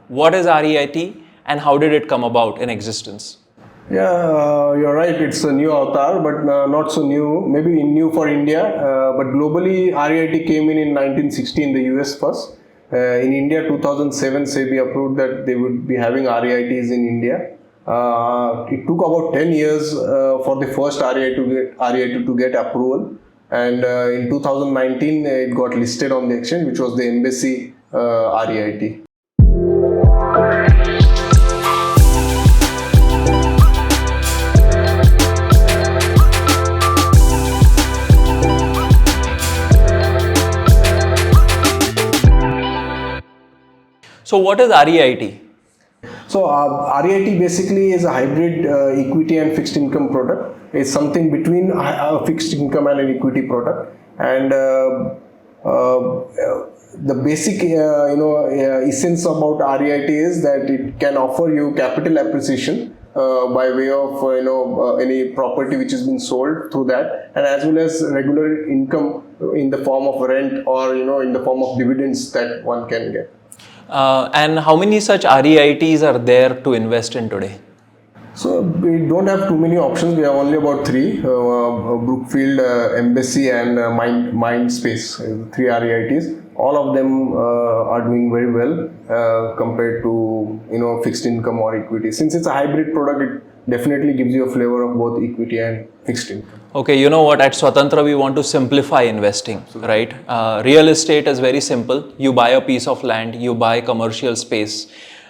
What is REIT and how did it come about in existence? Yeah, you're right. It's a new avatar, but not so new. Maybe new for India, but globally, REIT came in 1960 in the US first. In India, 2007, SEBI approved that they would be having REITs in India. It took about 10 years for the first REIT to get approval, and in 2019, it got listed on the exchange, which was the Embassy REIT. So what is REIT? So REIT basically is a hybrid equity and fixed income product. It's something between a fixed income and an equity product. And the basic essence about REIT is that it can offer you capital appreciation by way of any property which has been sold through that, and as well as regular income in the form of rent or in the form of dividends that one can get. And how many such REITs are there to invest in today? So we don't have too many options. We have only about three: Brookfield, Embassy, and Mindspace. Three REITs. All of them are doing very well compared to fixed income or equity. Since it's a hybrid product, it definitely gives you a flavor of both equity and fixed income. Okay, you know what? At Swatantra, we want to simplify investing, right? Real estate is very simple. You buy a piece of land, you buy commercial space,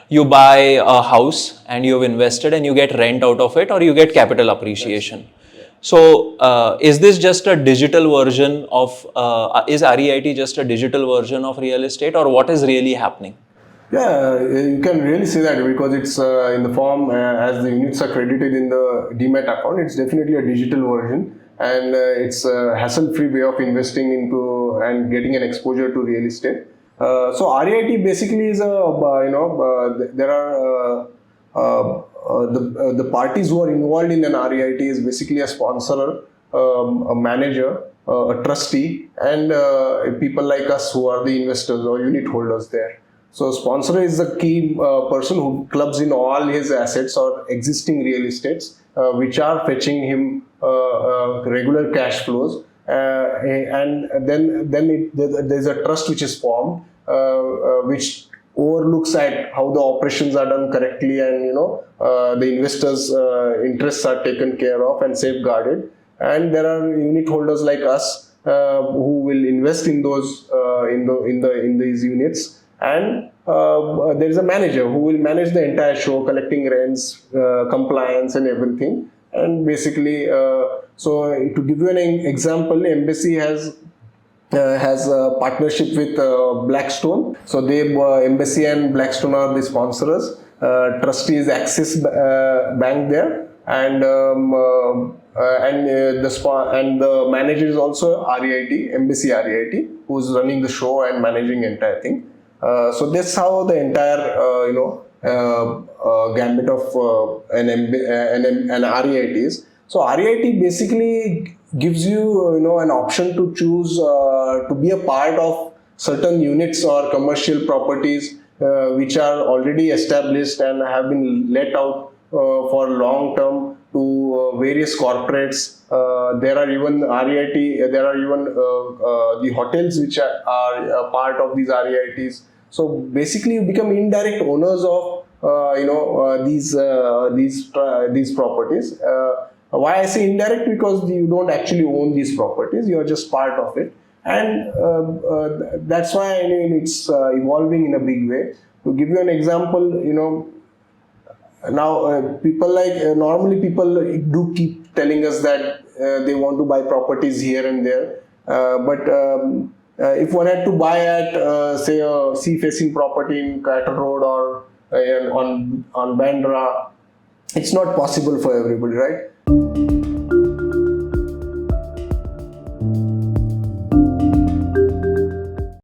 you buy a house, and you've invested, and you get rent out of it, or you get capital appreciation. So, is this just a digital version of? Is REIT just a digital version of real estate, or what is really happening? Yeah, you can really say that because it's in the form as the units are credited in the Demat account. It's definitely a digital version, and it's a hassle-free way of investing into and getting an exposure to real estate. So REIT basically is there are the parties who are involved in an REIT is basically a sponsor, a manager, a trustee, and people like us who are the investors or unit holders there. So sponsor is the key person who clubs in all his assets or existing real estates, which are fetching him regular cash flows. And then there's a trust which is formed, which overlooks at how the operations are done correctly, and the investors' interests are taken care of and safeguarded. And there are unit holders like us who will invest in those in these units. And there is a manager who will manage the entire show, collecting rents, compliance, and everything. And basically, so to give you an example, Embassy has a partnership with Blackstone. So Embassy and Blackstone are the sponsors. Trustee is Axis Bank there, and the manager is also REIT, Embassy REIT, who's running the show and managing the entire thing. So that's how the entire gambit of an REIT is. So REIT basically gives you an option to choose to be a part of certain units or commercial properties which are already established and have been let out for long term to various corporates. There are even REIT. There are even the hotels which are a part of these REITs. So basically, you become indirect owners of these properties. Why I say indirect? Because you don't actually own these properties; you are just part of it, and that's why it's evolving in a big way. To give you an example, now people normally people do keep telling us that they want to buy properties here and there, but if one had to buy at say a sea-facing property in Cattle Road or on Bandra, it's not possible for everybody, right?